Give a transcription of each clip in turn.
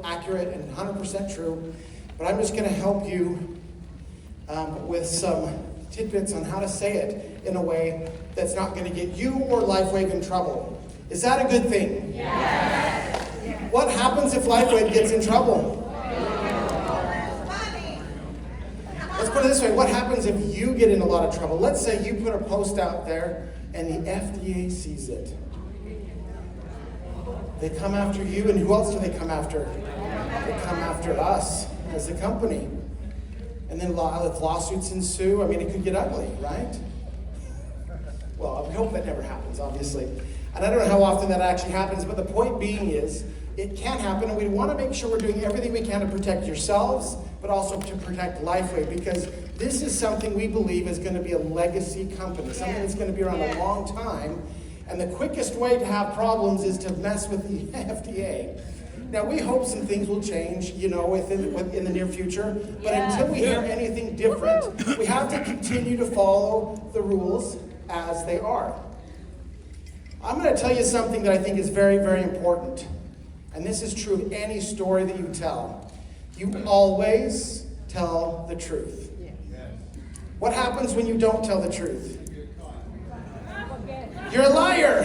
Accurate and 100% true, but I'm just going to help you with some tidbits on how to say it in a way that's not going to get you or LifeWave in trouble. Is that a good thing? Yes. What happens if LifeWave gets in trouble? Let's put it this way. What happens if you get in a lot of trouble? Let's say you put a post out there and the FDA sees it. They come after you, and who else do they come after? They come after us as a company. And then if lawsuits ensue, I mean, it could get ugly, right? Well, I hope that never happens, obviously. And I don't know how often that actually happens, but the point being is, it can happen, and we want to make sure we're doing everything we can to protect yourselves, but also to protect LifeWave, because this is something we believe is going to be a legacy company, something that's going to be around a long time. And the quickest way to have problems is to mess with the FDA. Now, we hope some things will change, in the near future. But until we hear anything different, we have to continue to follow the rules as they are. I'm going to tell you something that I think is very, very important. And this is true of any story that you tell. You always tell the truth. What happens when you don't tell the truth? You're a liar.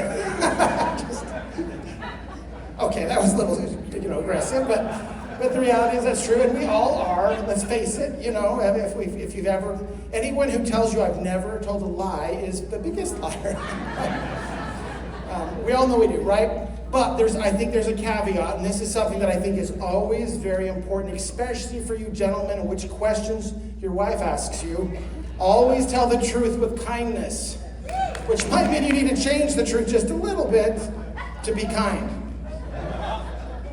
Okay, that was a little, aggressive, but the reality is that's true, and we all are. Let's face it. If you've ever, anyone who tells you I've never told a lie is the biggest liar. We all know we do, right? But I think there's a caveat, and this is something that I think is always very important, especially for you gentlemen, and which questions your wife asks you. Always tell the truth with kindness. Which might mean you need to change the truth just a little bit to be kind.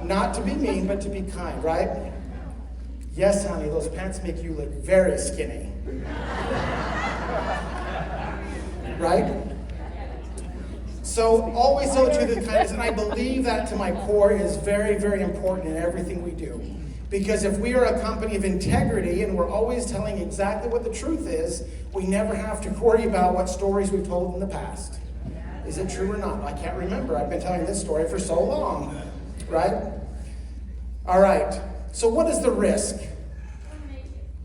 Not to be mean, but to be kind, right? Yes, honey, those pants make you look very skinny. Right? So always tell the truth with kindness, and I believe that to my core is very, very important in everything we do. Because if we are a company of integrity and we're always telling exactly what the truth is, we never have to worry about what stories we've told in the past. Is it true or not? I can't remember. I've been telling this story for so long, right? All right. So what is the risk?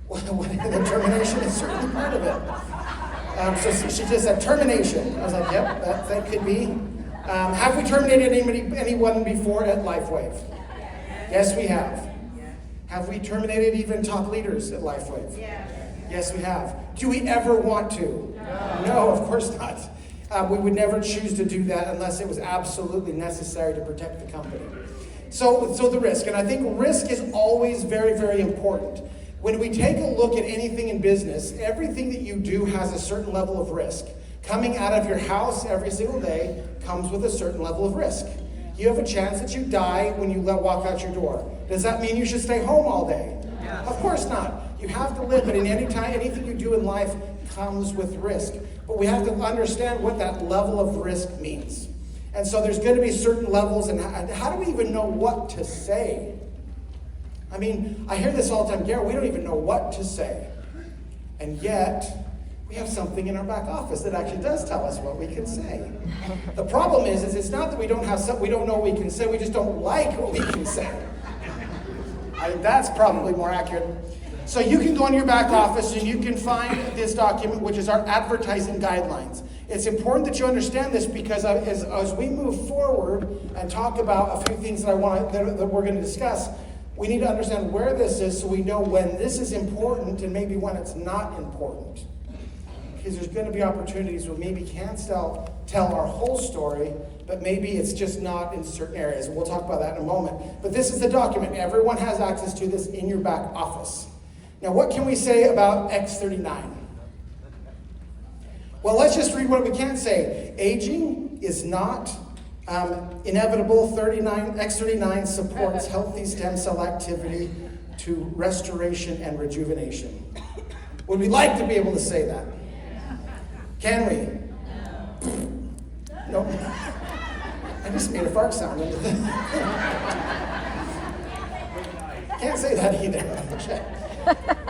The termination is certainly part of it. So she just said termination. I was like, yep, that could be. Have we terminated anyone before at LifeWave? Yes, we have. Have we terminated even top leaders at LifeWave? Yes, we have. Do we ever want to? No, of course not. We would never choose to do that unless it was absolutely necessary to protect the company. So the risk, and I think risk is always very, very important. When we take a look at anything in business, everything that you do has a certain level of risk. Coming out of your house every single day comes with a certain level of risk. You have a chance that you die when you walk out your door. Does that mean you should stay home all day? Yes. Of course not. You have to live, but in anything you do in life comes with risk. But we have to understand what that level of risk means. And so there's going to be certain levels, and how do we even know what to say? I mean, I hear this all the time, Gerrit, we don't even know what to say. And yet, we have something in our back office that actually does tell us what we can say. The problem is it's not that we don't know what we can say, we just don't like what we can say. That's probably more accurate. So you can go into your back office and you can find this document, which is our advertising guidelines. It's important that you understand this because as we move forward and talk about a few things that we're going to discuss, we need to understand where this is so we know when this is important and maybe when it's not important. Because there's going to be opportunities where maybe can't tell our whole story, but maybe it's just not in certain areas. We'll talk about that in a moment. But this is the document. Everyone has access to this in your back office. Now, what can we say about X39? Well, let's just read what we can say. Aging is not inevitable. X39 supports healthy stem cell activity to restoration and rejuvenation. Would we like to be able to say that? Can we? No. I just made a fart sound. Can't say that either.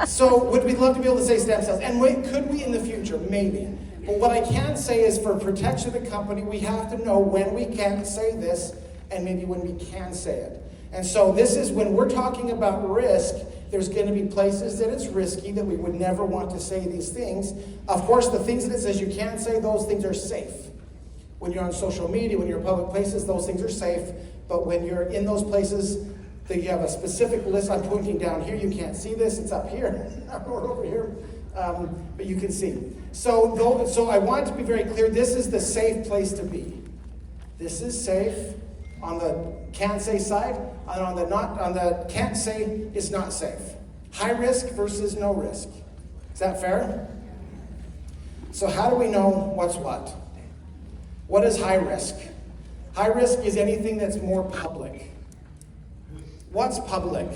So would we love to be able to say stem cells? And could we in the future? Maybe. But what I can say is for protection of the company, we have to know when we can't say this and maybe when we can say it. And so this is when we're talking about risk, there's going to be places that it's risky that we would never want to say these things. Of course, the things that it says you can't say, those things are safe. When you're on social media, when you're in public places, those things are safe. But when you're in those places, that you have a specific list. I'm pointing down here. You can't see this. It's up here or over here. But you can see. So I want to be very clear. This is the safe place to be. This is safe on the can say side, and on the can't say is not safe. High risk versus no risk. Is that fair? So how do we know what's what? What is high risk? High risk is anything that's more public. What's public?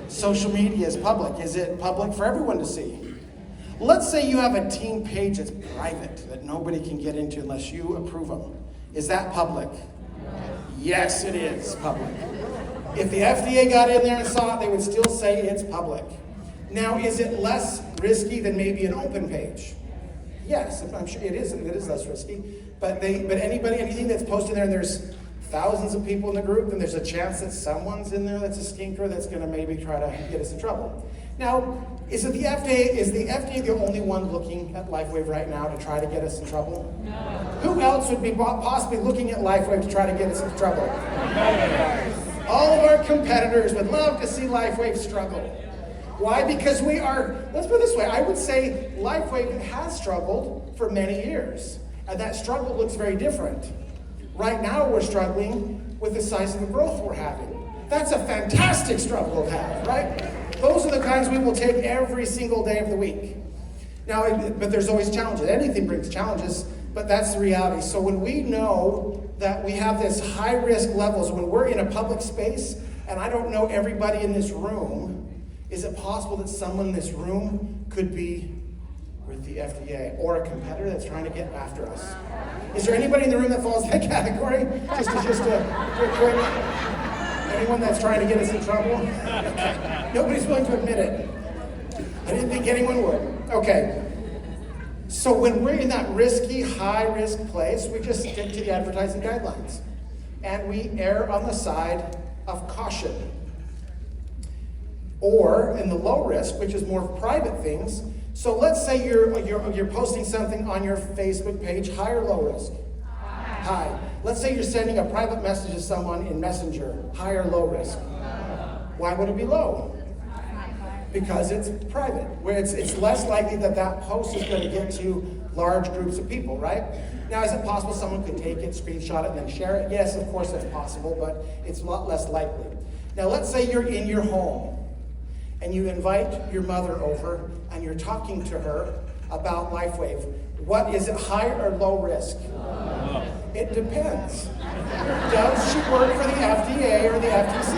Social media is public. Is it public for everyone to see? Let's say you have a team page that's private, that nobody can get into unless you approve them. Is that public? Yes, it is public. If the FDA got in there and saw it, they would still say it's public. Now, is it less risky than maybe an open page? Yes, I'm sure it is. It is less risky. But anything that's posted there, and there's thousands of people in the group, then there's a chance that someone's in there that's a stinker that's going to maybe try to get us in trouble. Now, is the FDA the only one looking at LifeWave right now to try to get us in trouble? No. Who else would be possibly looking at LifeWave to try to get us in trouble? All of our competitors would love to see LifeWave struggle. Why? Because we are, let's put it this way, I would say LifeWave has struggled for many years. And that struggle looks very different. Right now we're struggling with the size of the growth we're having. That's a fantastic struggle to have, right? Those are the kinds we will take every single day of the week. Now, but there's always challenges. Anything brings challenges, but that's the reality. So when we know that we have this high risk levels, when we're in a public space, and I don't know everybody in this room, is it possible that someone in this room could be with the FDA or a competitor that's trying to get after us? Is there anybody in the room that falls in that category? Just a quick, anyone that's trying to get us in trouble? Nobody's willing to admit it. I didn't think anyone would. Okay. So when we're in that risky, high-risk place, we just stick to the advertising guidelines. And we err on the side of caution. Or in the low risk, which is more private things. So let's say you're posting something on your Facebook page, high or low risk? High. Let's say you're sending a private message to someone in Messenger, high or low risk? Why would it be low? Because it's private, where it's less likely that post is going to get to large groups of people, right? Now, is it possible someone could take it, screenshot it, and then share it? Yes, of course that's possible, but it's a lot less likely. Now, let's say you're in your home, and you invite your mother over, and you're talking to her about LifeWave. What is it, high or low risk? It depends. Does she work for the FDA or the FTC?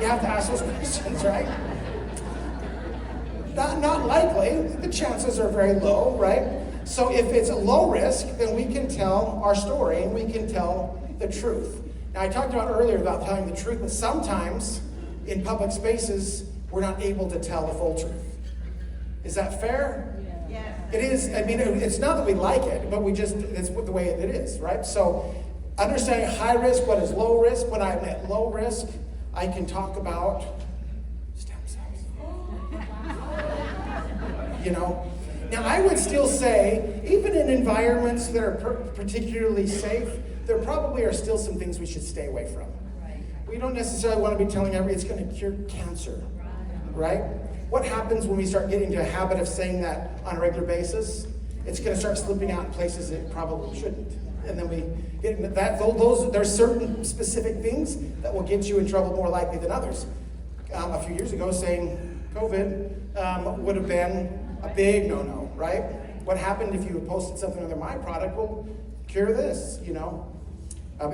You have to ask those questions, right? Not likely. The chances are very low, right? So if it's a low risk, then we can tell our story and we can tell the truth. Now, I talked about earlier about telling the truth, but sometimes in public spaces, we're not able to tell the full truth. Is that fair? Yeah. It is. I mean, it's not that we like it, but it's the way it is, right? So understanding high risk, what is low risk. When I'm at low risk, I can talk about stem cells. Now I would still say, even in environments that are particularly safe, there probably are still some things we should stay away from. We don't necessarily want to be telling everybody it's going to cure cancer, right? What happens when we start getting into a habit of saying that on a regular basis? It's going to start slipping out in places it probably shouldn't. And then we get into that. There's certain specific things that will get you in trouble more likely than others. A few years ago, saying COVID would have been a big no-no, right? What happened if you had posted something under my product will cure this,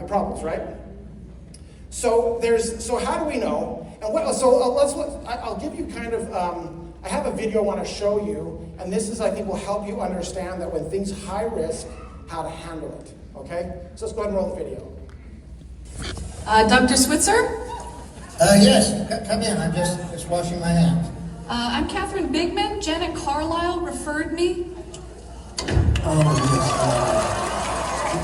problems, right? So how do we know? And I'll give you kind of, I have a video I want to show you, and this is, I think, will help you understand that when things high risk, how to handle it, okay? So let's go ahead and roll the video. Dr. Switzer? Yes, come in, I'm just washing my hands. I'm Catherine Bigman. Janet Carlisle referred me. Oh,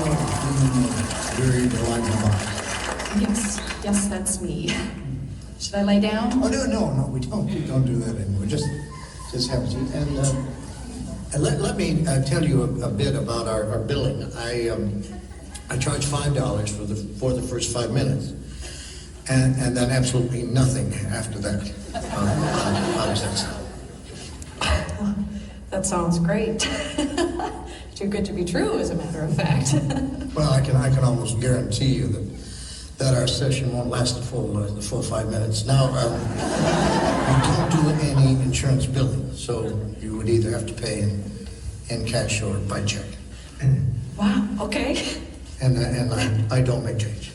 yes. Buried alive in a box. Yes, that's me. Should I lay down? Oh, no, we don't do that anymore. Just have a seat. And let me tell you a bit about our billing. I charge $5 for the first 5 minutes, and then absolutely nothing after that. How does that sound? That sounds great. Too good to be true, as a matter of fact. Well, I can almost guarantee you that our session won't last the full 5 minutes. Now, we don't do any insurance billing, so you would either have to pay in cash or by check. Wow, okay. And I don't make change.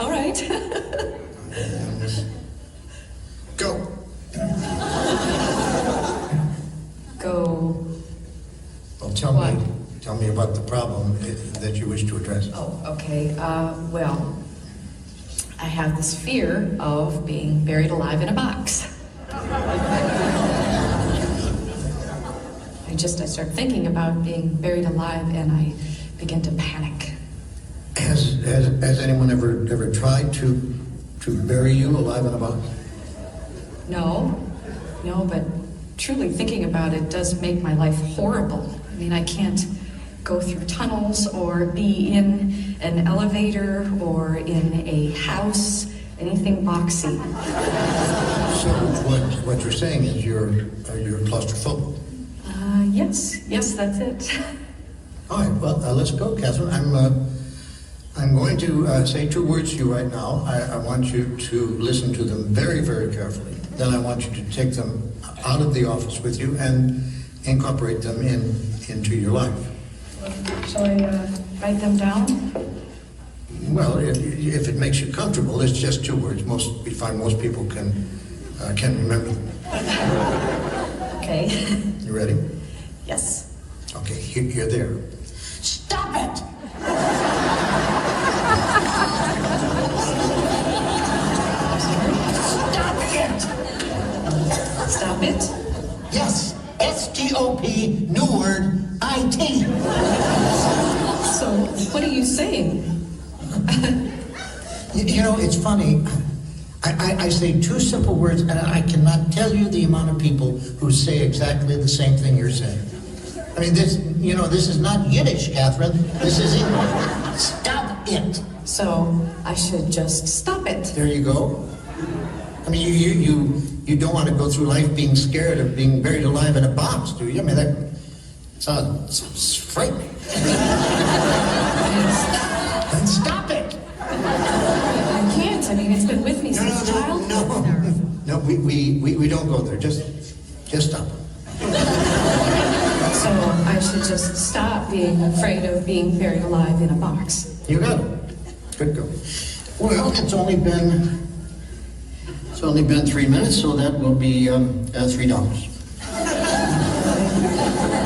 All right. Go. Go. Well, tell me about the problem that you wish to address. Oh, okay. Well, I have this fear of being buried alive in a box. I start thinking about being buried alive and I begin to panic. Has anyone ever tried to bury you alive in a box? No, but truly thinking about it does make my life horrible. I mean, I can't go through tunnels or be in an elevator or in a house, anything boxy. So what you're saying is you're claustrophobic. Yes, that's it. All right, well, let's go, Catherine. I'm going to say 2 words to you right now. I want you to listen to them very, very carefully. Then I want you to take them out of the office with you and incorporate them into your life. Shall I write them down? Well, if it makes you comfortable, it's just 2 words. We find most people can remember them. Okay. You ready? Yes. Okay, here they are. Stop it! Stop it! Stop it? Yes, S-T-O-P, new word, I-T. So, what are you saying? You know, it's funny. I say 2 simple words, and I cannot tell you the amount of people who say exactly the same thing you're saying. I mean, this is not Yiddish, Catherine. This is English. Stop it. So, I should just stop it. There you go. I mean, you don't want to go through life being scared of being buried alive in a box, do you? I mean, that sounds frightening. Then stop it. I can't. I mean, it's been with me since childhood. No, we don't go there. Just stop. So I should just stop being afraid of being buried alive in a box. You got it. Good go. Well, it's only been 3 minutes, so that will be $3.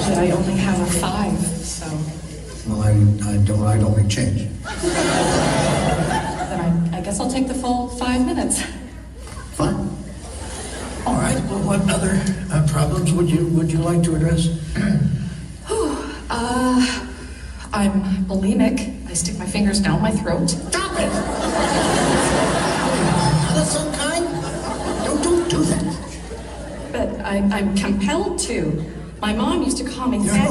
But I only have a 5, so Well, I don't make change. then I guess I'll take the full 5 minutes. Fine. All right. Well, what other problems would you like to address? I'm bulimic. I stick my fingers down my throat. Stop it. That's unkind. Don't do that. But I'm compelled to. My mom used to call me fatty.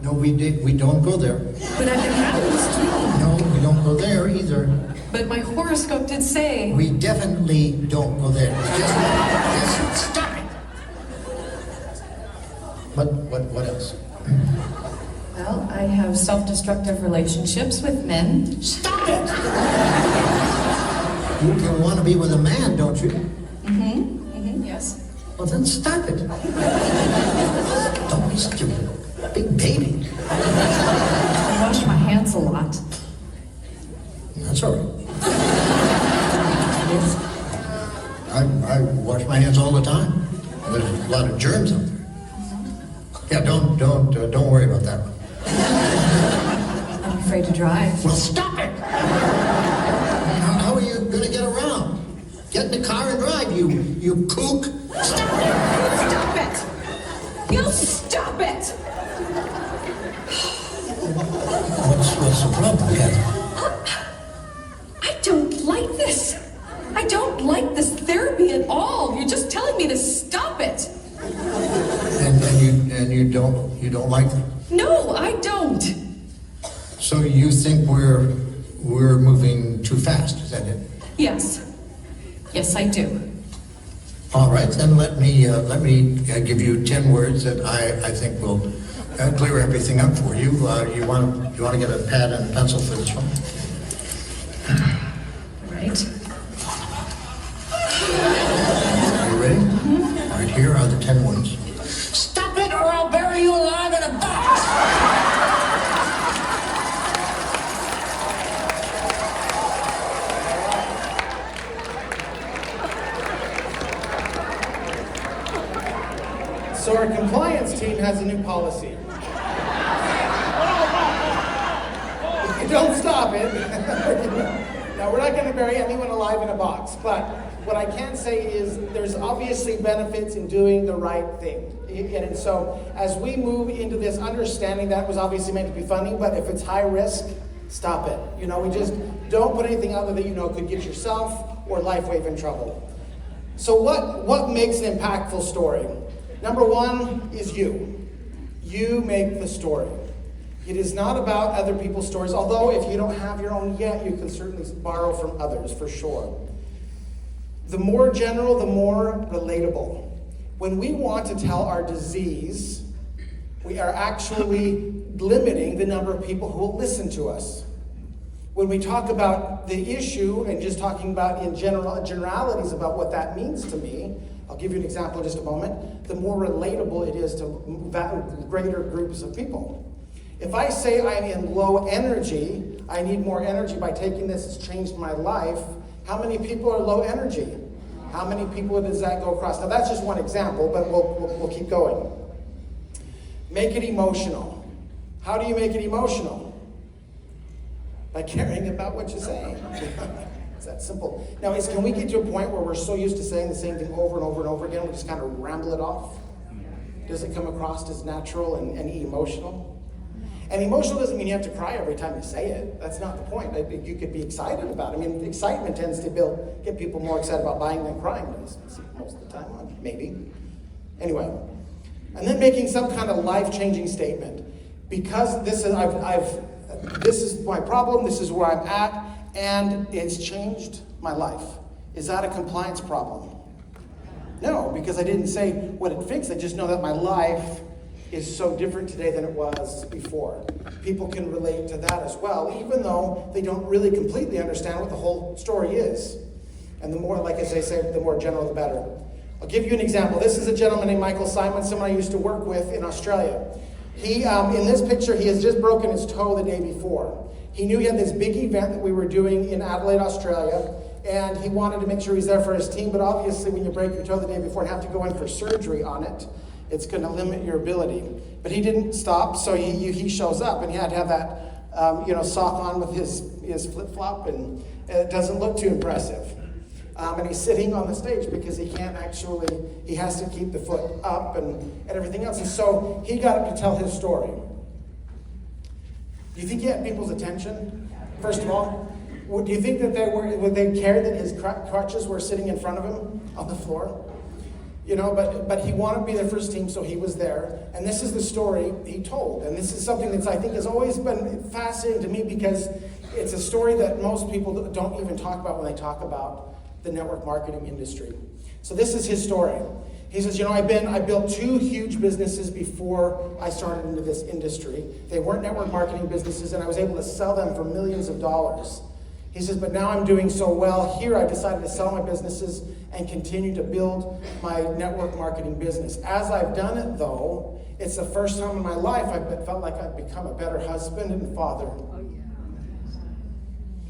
No, we don't go there. But I've been having this dream. No, we don't go there either. But my horoscope did say. We definitely don't go there. Just stop it. What else? Well, I have self-destructive relationships with men. Stop it. You want to be with a man, don't you? Yes. Well, then stop it. Don't be such a big baby. I wash my hands a lot. That's all right. I wash my hands all the time. There's a lot of germs out there. Yeah, don't worry about that one. I'm afraid to drive. Well, stop it. How are you going to get around? Get in the car and drive, you you kook. Stop it! You stop it! What's the problem, Catherine? I don't like this. I don't like this therapy at all. You're just telling me to stop it. And you don't like them? No, I don't. So you think we're moving too fast, is that it? Yes. Yes, I do. All right, then let me give you 10 words that I think will clear everything up for you. You want to get a pad and a pencil for this one? Right. Are you ready? Mm-hmm. All right, here are the 10 words. Stop it or I'll bury you alive in a box! So our compliance team has a new policy. If you don't stop it, now we're not going to bury anyone alive in a box, but what I can say is there's obviously benefits in doing the right thing. And so as we move into this understanding, that was obviously meant to be funny, but if it's high risk, stop it. You know, we just don't put anything out there that you know could get yourself or LifeWave in trouble. So what makes an impactful story? Number one is you. You make the story. It is not about other people's stories, although if you don't have your own yet, you can certainly borrow from others, for sure. The more general, the more relatable. When we want to tell our disease, we are actually limiting the number of people who will listen to us. When we talk about the issue and just talking about in generalities about what that means to me, I'll give you an example in just a moment, the more relatable it is to greater groups of people. If I say I'm in low energy, I need more energy by taking this, it's changed my life, how many people are low energy? How many people does that go across? Now that's just one example, but we'll keep going. Make it emotional. How do you make it emotional? By caring about what you're saying. It's that simple. Now, can we get to a point where we're so used to saying the same thing over and over and over again, we just kind of ramble it off? Does it come across as natural and emotional? And emotional doesn't mean you have to cry every time you say it. That's not the point. You could be excited about it. I mean, excitement tends to get people more excited about buying than crying does, most of the time, maybe. Anyway, and then making some kind of life-changing statement. Because this is my problem, this is where I'm at, and it's changed my life. Is that a compliance problem? No, because I didn't say what it fixed. I just know that my life is so different today than it was before. People can relate to that as well, even though they don't really completely understand what the whole story is. And the more, like as I say, the more general, the better. I'll give you an example. This is a gentleman named Michael Simon, someone I used to work with in Australia. He, in this picture, he has just broken his toe the day before. He knew he had this big event that we were doing in Adelaide, Australia, and he wanted to make sure he's there for his team, but obviously when you break your toe the day before and have to go in for surgery on it, it's going to limit your ability. But he didn't stop, so he shows up, and he had to have that sock on with his flip-flop, and it doesn't look too impressive. And he's sitting on the stage because he has to keep the foot up and everything else. And so he got up to tell his story. Do you think he had people's attention? First of all, do you think that they cared that his crutches were sitting in front of him on the floor? You know, but he wanted to be there for his team, so he was there. And this is the story he told. And this is something that I think has always been fascinating to me because it's a story that most people don't even talk about when they talk about the network marketing industry. So this is his story. He says, I built 2 huge businesses before I started into this industry. They weren't network marketing businesses, and I was able to sell them for millions of dollars. He says, but now I'm doing so well here, I decided to sell my businesses and continue to build my network marketing business. As I've done it, though, it's the first time in my life I've felt like I've become a better husband and father.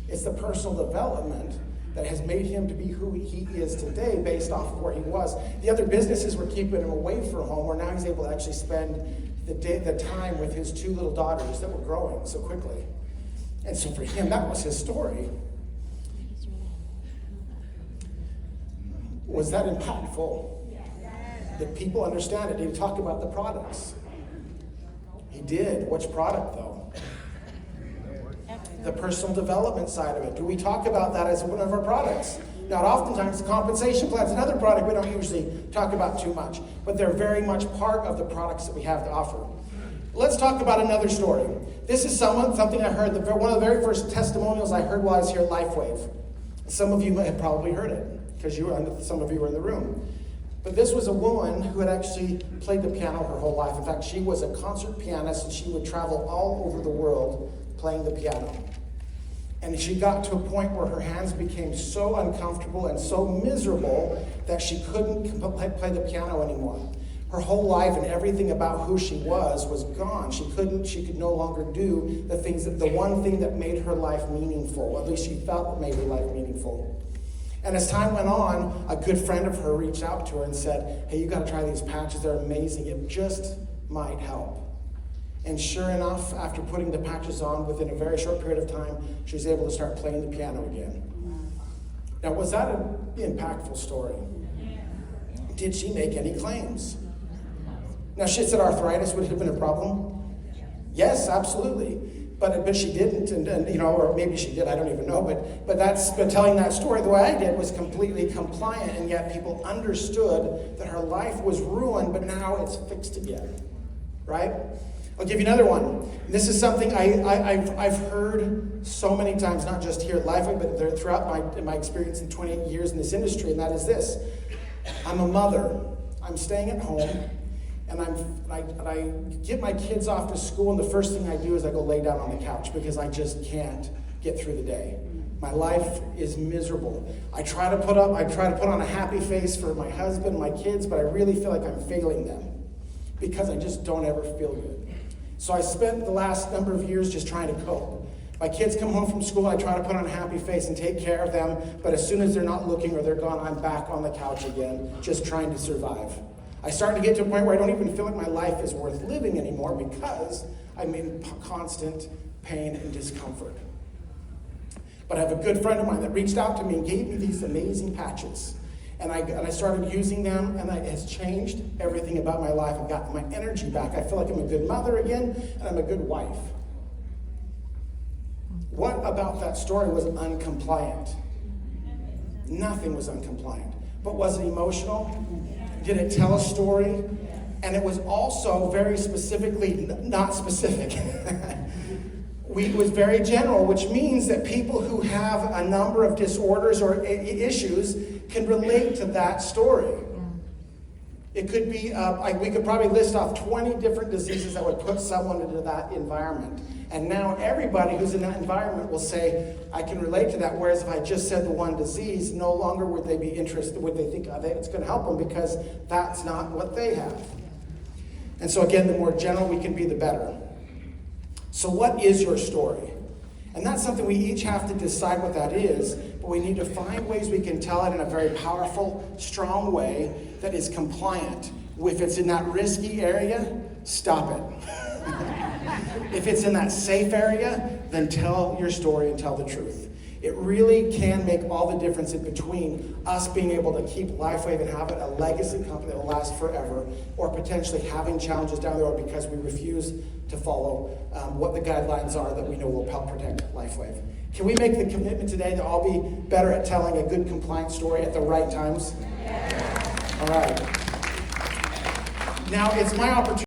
It's the personal development that has made him to be who he is today based off of where he was. The other businesses were keeping him away from home, where now he's able to actually spend the time with his 2 little daughters that were growing so quickly. And so for him, that was his story. Was that impactful? Did people understand it? Did he talk about the products? He did. Which product, though? The personal development side of it. Do we talk about that as one of our products? Now, oftentimes, compensation plans, another product we don't usually talk about too much, but they're very much part of the products that we have to offer. Let's talk about another story. This is something I heard, one of the very first testimonials I heard while I was here at LifeWave. Some of you have probably heard it, because some of you were in the room. But this was a woman who had actually played the piano her whole life. In fact, she was a concert pianist, and she would travel all over the world playing the piano. And she got to a point where her hands became so uncomfortable and so miserable that she couldn't play the piano anymore. Her whole life and everything about who she was gone. She could no longer do the one thing that made her life meaningful. At least she felt made her life meaningful. And as time went on, a good friend of her reached out to her and said, hey, you got to try these patches. They're amazing. It just might help. And sure enough, after putting the patches on, within a very short period of time, she was able to start playing the piano again. Now, was that an impactful story? Did she make any claims? Now, she said arthritis would have been a problem. Yes, absolutely. But she didn't, and or maybe she did, I don't even know. But telling that story the way I did was completely compliant, and yet people understood that her life was ruined, but now it's fixed again, right? I'll give you another one. This is something I've heard so many times, not just here at Lifeway, but throughout my experience in 28 years in this industry, and that is this. I'm a mother. I'm staying at home, and I get my kids off to school, and the first thing I do is I go lay down on the couch because I just can't get through the day. My life is miserable. I try to put on a happy face for my husband, my kids, but I really feel like I'm failing them because I just don't ever feel good. So I spent the last number of years just trying to cope. My kids come home from school, I try to put on a happy face and take care of them, but as soon as they're not looking or they're gone, I'm back on the couch again, just trying to survive. I start to get to a point where I don't even feel like my life is worth living anymore because I'm in constant pain and discomfort. But I have a good friend of mine that reached out to me and gave me these amazing patches. And I started using them, and it has changed everything about my life. I've gotten my energy back. I feel like I'm a good mother again, and I'm a good wife. What about that story was uncompliant? Nothing was uncompliant. But was it emotional? Did it tell a story? And it was also very specifically not specific. It was very general, which means that people who have a number of disorders or issues can relate to that story. It could be, we could probably list off 20 different diseases that would put someone into that environment. And now everybody who's in that environment will say, I can relate to that. Whereas if I just said the one disease, no longer would they be interested, would they think it's going to help them because that's not what they have. And so again, the more general we can be, the better. So what is your story? And that's something we each have to decide what that is, but we need to find ways we can tell it in a very powerful, strong way that is compliant. If it's in that risky area, stop it. If it's in that safe area, then tell your story and tell the truth. It really can make all the difference in between us being able to keep Lifewave and have it a legacy company that will last forever, or potentially having challenges down the road because we refuse to follow what the guidelines are that we know will help protect Lifewave. Can we make the commitment today to all be better at telling a good compliant story at the right times? Yeah. All right. Now it's my opportunity.